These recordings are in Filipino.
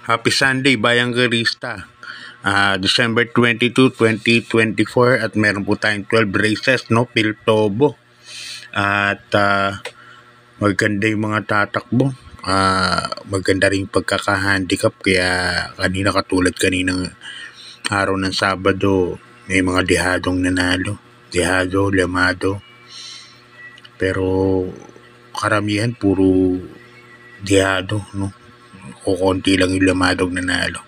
Happy Sunday, Bayang Garista. December 22, 2024 at meron po tayong 12 races, no? Piltobo. At maganda yung mga tatakbo. Maganda rin pagkaka-handicap kaya katulad kaninang araw ng Sabado, may mga dehadong nanalo. Dehado, lemado. Pero karamihan puro dehado, no? Kukunti lang yung lamadog nanalo.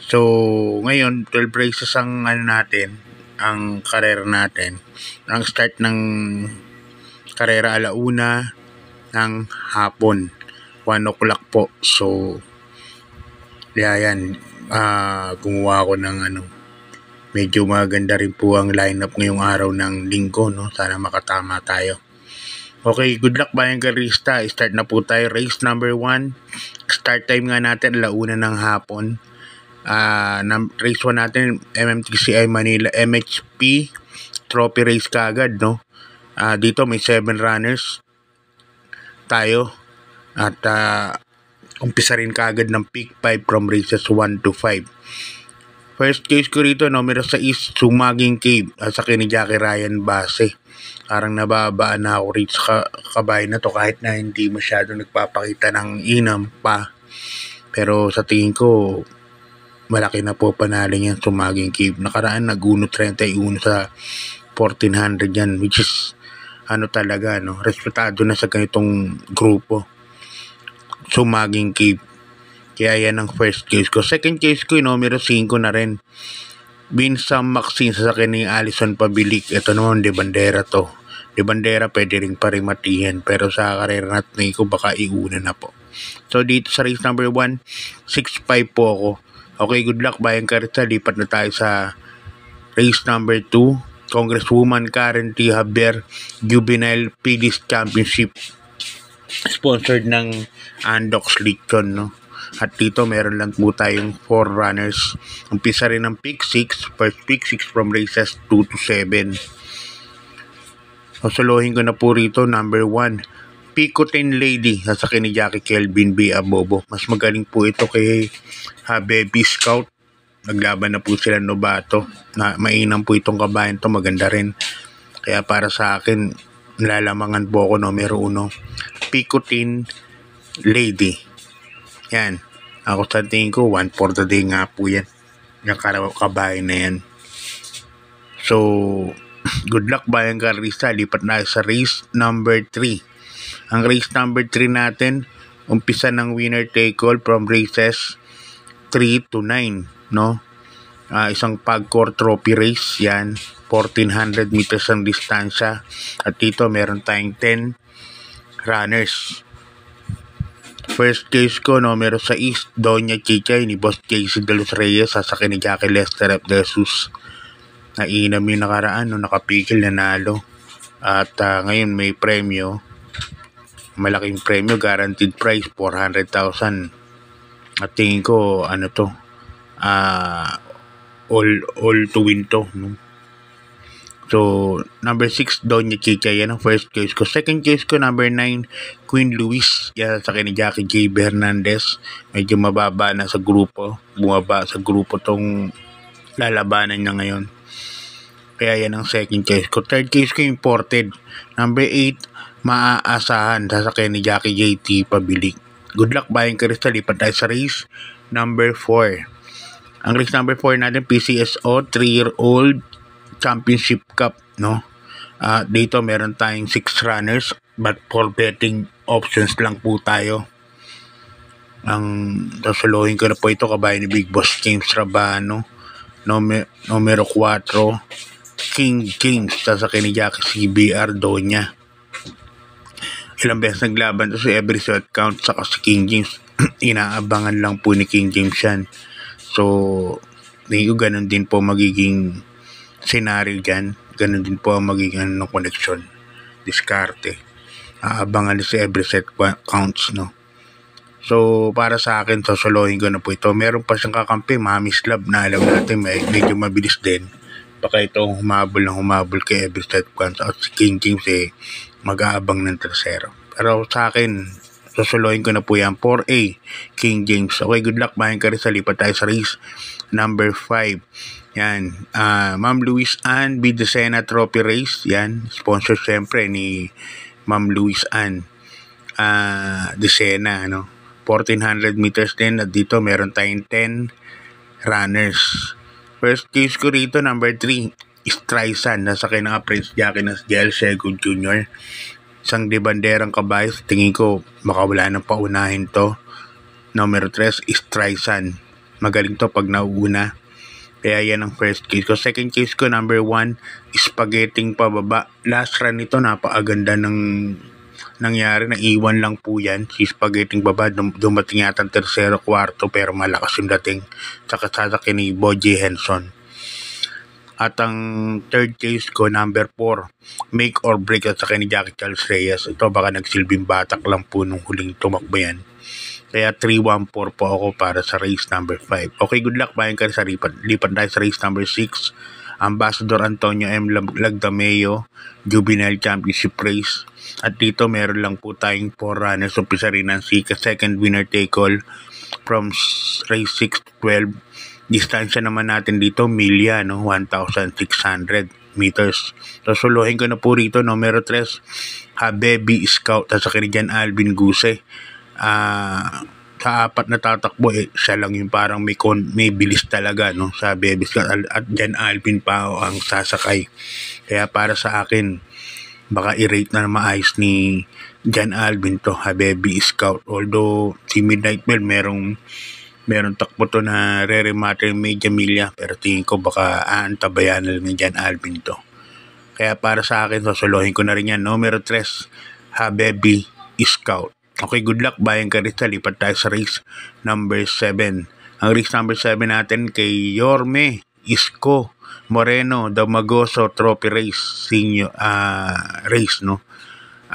So, ngayon, 12 races ang ang karera natin. Ang start ng karera 1:00 ng hapon. 1 o'clock po. So, yan. Gumawa ako ng medyo maganda rin po ang lineup ngayong araw ng linggo, no? Sana makatama tayo. Okay, good luck Bayang Garista. Start na po tayo. Race number 1. Start time nga natin 1:00 ng hapon. Race 1 natin, MMTCI Manila MHP Trophy Race kaagad, no? Dito may 7 runners tayo. At umpisa rin kaagad ng pick 5 from races 1 to 5. First case ko rito, numero 6, Sumaging Cave. Sa ni Jackie Ryan Base. Parang nababaan na ako rito sa kabay na to kahit na hindi masyado nagpapakita ng inam pa. Pero sa tingin ko, malaki na po panalo niyan Sumaging Cave. Nakaraan nag-1 31 sa 1400 yan, which is talaga, no? Respetado na sa ganitong grupo. Sumaging Cave. Kaya yan ang first case ko. Second case ko, numero 5 na rin. Binsam Maxine sa ni Alison Pabilik. Ito naman, De Bandera to. De Bandera pwede rin parimatihan. Pero sa karera natin ko, baka iuna na po. So dito sa race number 1, 6-5 po ako. Okay, good luck Bayang Garista. Lipat na tayo sa race number 2. Congresswoman Karen T. Javier Juvenile PD's Championship. Sponsored ng Andox Lichon, no? At dito meron lang po tayong 4 runners. Umpisa rin ng pick 6. First pick 6 from races 2 to 7. Solohin ko na po rito number 1. Picotin Lady. Sasakyan ni Jackie Kelvin B. Abobo. Mas magaling po ito kay Baby Scout. Naglaban na po sila Novato. Mainam po itong kabayan to. Maganda rin. Kaya para sa akin, nalalamangan po ako numero 1. Picotin Lady. Yan. Ako sa tingin ko, 1 for the day nga po yan. Yung kabayan na yan. So, good luck Bayang Garista. Lipat na sa race number 3. Ang race number 3 natin, umpisa ng winner take all from races 3 to 9, no? Isang Pagcor Trophy race yan. 1400 meters ang distansya. At dito meron tayong 10 runners. First case ko, numero 6, Doña Chichay ni Boss JC De Los Reyes. Sasakyan ni Jackie Lester F. De Jesus. Nainam yung nakaraan, no? Nakapigil, nanalo. At ngayon may premyo. Malaking premyo, guaranteed price, 400,000. At tingin ko, all to win to, no? So, number 6, Doña Chicha, yan ang first case ko. Second case ko, number 9, Queen Luis. Yan sa ni Jackie J. Hernandez. Medyo mababa na sa grupo. Bumaba sa grupo tong lalabanan niya ngayon. Kaya yan ang second case ko. Third case ko, imported. Number 8, Maaasahan. Sasakyan ni Jackie J.T. Pabilik. Good luck Bayang Garista. Lipat tayo sa race number 4. Ang race number 4 natin, PCSO 3-year-old Championship Cup, no? Dito meron tayong 6 runners, but for betting options lang po tayo. Ang sasuluhin ko na po ito, kabayan ni Big Boss James Rabano. Numero 4, King James. Sasakyan ni Jackie CBR Doña. Ilang beses naglaban to si Every Sweat Count saka si King James. Inaabangan lang po ni King James yan. So, ganun din po magiging scenario dyan. Ganun din po ang magiging connection. Diskarte. Aabangan si Every Set Counts, no? So, para sa akin, sasolohin ko na po ito. Meron pa siyang kakampi, Mami's Love, na alam natin medyo mabilis din. Baka ito humabol kay Every Set Counts. At si King James mag-aabang ng tercero. Pero sa akin, Susuluhin ko na po yan. 4A, King James. Okay, good luck. Bayan ka rin sa lipat tayo sa race number 5. Yan. Ma'am Luis Ann Bidesena Trophy Race. Yan. Sponsor syempre ni Ma'am Luis Ann Desena. 1400 meters din. At dito meron tayong 10 runners. First case ko rito, number 3. Streisand. Nasa kayo ng Prince Jackie na Jel Seguin Jr. Isang de banderang kabayo. Tingin ko baka wala nang paunahin to. Number 3, Streisand. Magaling to pag nauuna. Kaya yan ang first case ko. Second case ko, number 1, Spaghetting pababa. Last run nito, napakaganda ng nangyari. Naiwan lang po yan. Si Spaghetting baba, dumating yata ang tersero, kwarto, pero malakas yung dating sa kasasaki ni Boji Henson. At ang third case ko, number 4, Make or Break at saka ni Jackie Charles Reyes. Ito baka nagsilbing batak lang po nung huling tumakbo yan. Kaya 3-1-4 po ako para sa race number 5. Okay, good luck. Bayan ka rin sa lipat tayo sa race number 6. Ambassador Antonio M. Lagdameo Juvenile Championship Race. At dito meron lang po tayong 4 runners. Umpisa rin ang second winner take all from race 6 to 12. Distansya naman natin dito, milya, 1,600 meters. So, suluhin ko na po rito, numero 3, Habebi Scout. At sa kanijan Alvin Guse. Sa 4 na tatakbo, siya lang yung parang may bilis talaga, sa Baby Scout. At Jan Alvin pa ang sasakay. Kaya para sa akin, baka i-rate na maayos ni Jan Alvin to, Habebi Scout. Although si Midnight Bell meron takbo to na re-rematter Media Milla, pero tingin ko baka aantabayan na lang ni Jan Alvin to. Kaya para sa akin, susuluhin ko na rin yan. Numero 3, Habebi Scout. Okay, good luck. Bayan ka rin sa lipat tayo sa race number 7. Ang race number 7 natin kay Yorme Isko Moreno Damagoso Trophy Race senior race,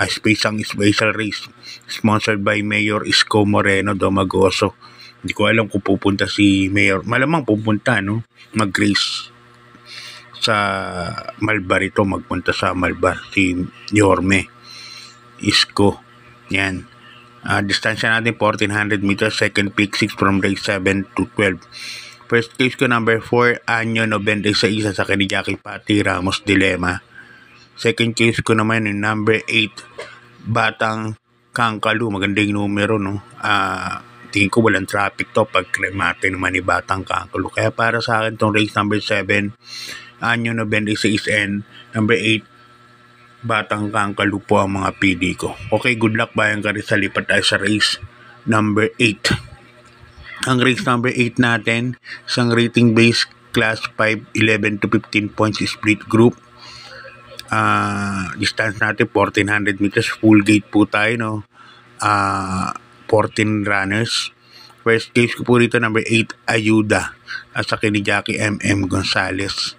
special race sponsored by Mayor Isko Moreno Damagoso. Hindi ko alam kung pupunta si Mayor. Malamang pupunta, mag-race sa Malbar ito. Magpunta sa Malbar si Yorme Isko. Yan. Distansya natin 1400 meters. Second peak 6 from race 7 to 12. First case ko, number 4, Anyo 96 sa kani Jackie Pati Ramos Dilema. Second case ko naman yung number 8, Batang Kangkalu. Maganda yung numero, tingin ko walang traffic to pag kremate naman ni Batang Kangkalu. Kaya para sa akin tong race number 7, Anyo 96 and number 8, Batang Kangkalu po ang mga PD ko. Okay, good luck. Bayan ka rin sa lipat tayo sa race number 8. Ang race number 8 natin, isang rating base class 5, 11 to 15 points split group. Distance natin 1400 meters, full gate po tayo, 14 runners. First case ko po rito, number 8, Ayuda at sa ni Jackie M.M. Gonzales.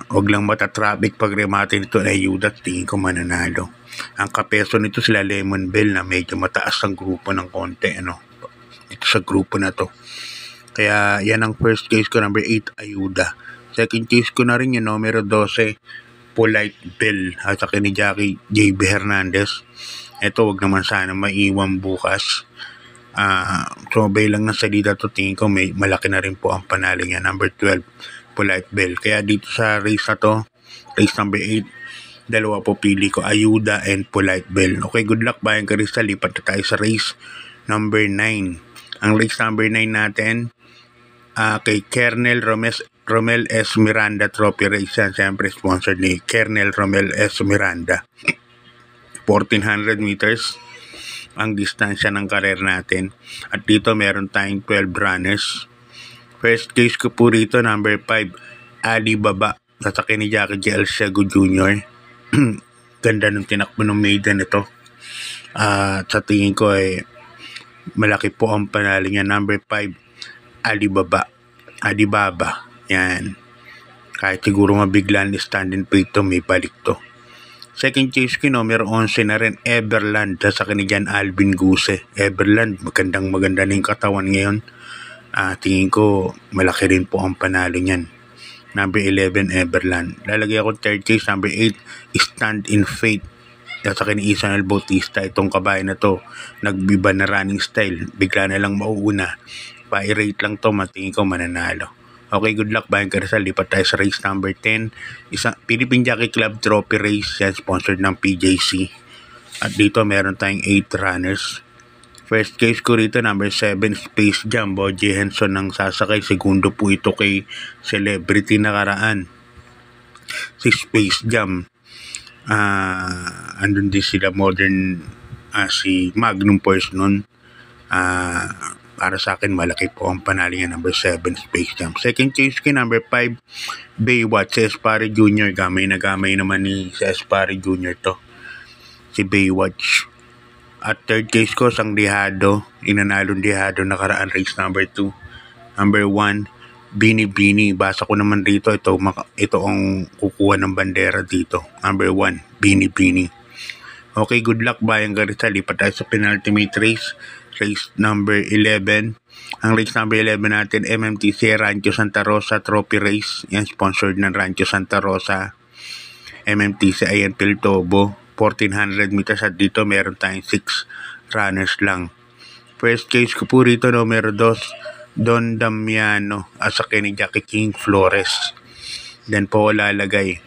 Huwag lang matatraffic pag remate nito na Ayuda, tingin ko mananalo. Ang kapeso nito sila Lemon Bell na medyo mataas ang grupo ng konti, ito sa grupo na to. Kaya yan ang first case ko, number 8, Ayuda. Second case ko na rin yung numero 12, Polite Bell at sa ni Jackie J.B. Hernandez. Ito, wag naman sana maiwan bukas. Sumabay lang ng salida to, tingin ko may malaki na rin po ang panalo niya, number 12, Polite Bell. Kaya dito sa race na to, race number 8, dalawa po pili ko, Ayuda and Polite Bell. Okay, good luck. Bayan ka rin sa lipat na tayo sa race number 9. Ang race number 9 natin, kay Kernel Romel S. Miranda Trophy Race. Yan, siyempre sponsored ni Kernel Romel S. Miranda. 1400 meters ang distansya ng karer natin. At dito meron tayong 12 runners. First case ko po rito, number 5, Ali Baba. Sasakyan ni Jackie J. Alcego Jr. Ganda ng tinakbo ng maiden ito. Sa tingin ko malaki po ang panalo niya, number 5, Alibaba. Yan. Kahit siguro mabiglan ni stand-in plate to, may balik to. Second chase ko, numero 11 na rin, Everland. Sa kanijan Alvin Guse. Everland, maganda na yung katawan ngayon. Tingin ko malaki rin po ang panalo niyan. Number 11, Everland. Lalagay ako third case, number 8, Stand in Faith. Sasakay ni Ismael Bautista. Itong kabayan na to, nagbiba na running style. Bigla na lang mauuna. Pa-rate lang to, matingin ko mananalo. Okay, good luck Bayan Rizal. Lipat tayo sa race number 10. Philippine Jockey Club Trophy Race. Yan, sponsored ng PJC. At dito meron tayong 8 runners. First case ko rito, number 7, Space Jam. Boji Henson ng sasakay. Segundo po ito kay Celebrity nakaraan. Si Space Jam. Andun din sila modern, si Magnum Force nun. Para sa akin, malaki po ang panalingan. Number 7, Space Jam. Second case ko, number 5, Baywatch. Si Espare Jr. Gamay na gamay naman ni si Espare Jr. to. Si Baywatch. At third case ko, Sang Dihado. Inanalong Dihado nakaraan race number 2. Number 1, Bini Bini. Basa ko naman dito. Ito ang kukuha ng bandera dito. Number 1, Bini Bini. Okay, good luck Bayan Rizal. Lipat tayo sa penultimate race. Race number 11. Ang race number 11 natin, MMTC Rancho Santa Rosa Trophy Race. Yan, sponsored ng Rancho Santa Rosa. MMTC Ayan Piltobo. 1400 meters at dito meron tayong 6 runners lang. First case ko po rito, numero 2, Don Damiano, asakay ni Jackie King Flores. Then po lalagay,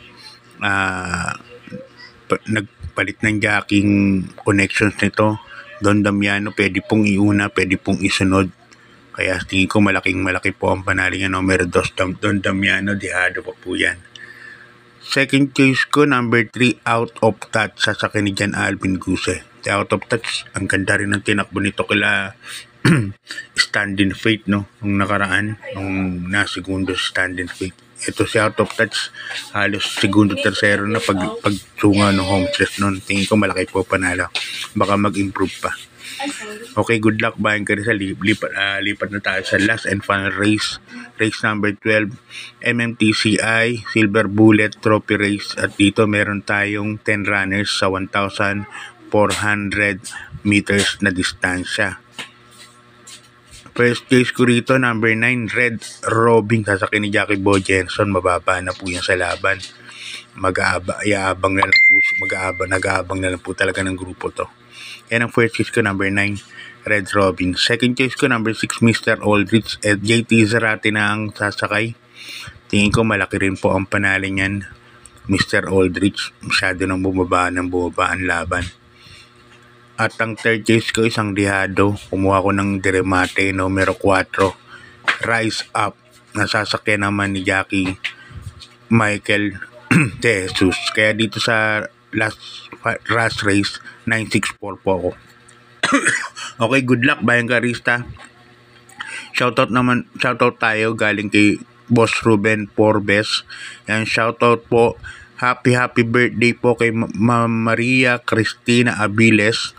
nagpalit ng jacking connections nito. Don Damiano, pwede pong iuna, pwede pong isunod. Kaya tingin ko malaki po ang panalingan. Numero 2, Don Damiano, Dihado po yan. Second case ko, number 3, Out of Touch. Sasakay ni Jan Alvin Guse. Si Out of Touch, ang ganda rin ng tinakbo nito kila Stand-in Faith, no? Nung nakaraan, nung segundo Stand-in Faith. Ito si Out of Touch, halos segundo, tercero na pagtunga ng home stretch nun. Tingin ko malaki po panalo. Baka mag-improve pa. Okay, good luck Bayan Rizal. Lipat na tayo sa last and final race. Race number 12, MMTCI Silver Bullet Trophy Race. At dito meron tayong 10 runners sa 1,400 meters na distansya. First case ko rito, number 9, Red Robin. Sasakay ni Jackie Boy Jenson. Mababa na po yan sa laban. Nag-aabang na lang po talaga ng grupo to. Yan ang first case ko, number 9, Red Robin. Second case ko, number 6, Mr. Aldrich. At JT Zarate na ang sasakay. Tingin ko malaki rin po ang panaling yan. Mr. Aldrich, masyado nang bumaba ang laban. At ang third case ko, Sang Dihado. Kumuha ko ng Diremate, numero 4, Rise Up. Nasasakyan naman ni Jackie Michael De Jesus. Kaya dito sa last race, 964 po ako. Okay, good luck Bayan Karista. Shoutout tayo galing kay Boss Ruben Forbes. Yan, shoutout po. Happy birthday po kay Maria Cristina Abiles.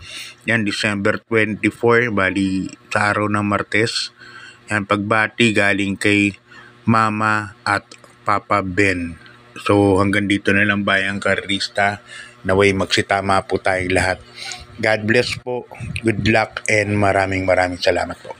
Yan, December 24, bali sa araw ng Martes. Yan, pagbati galing kay Mama at Papa Ben. So hanggang dito na lang Bayan Karista. Naway magsitama po tayong lahat. God bless po. Good luck and maraming salamat po.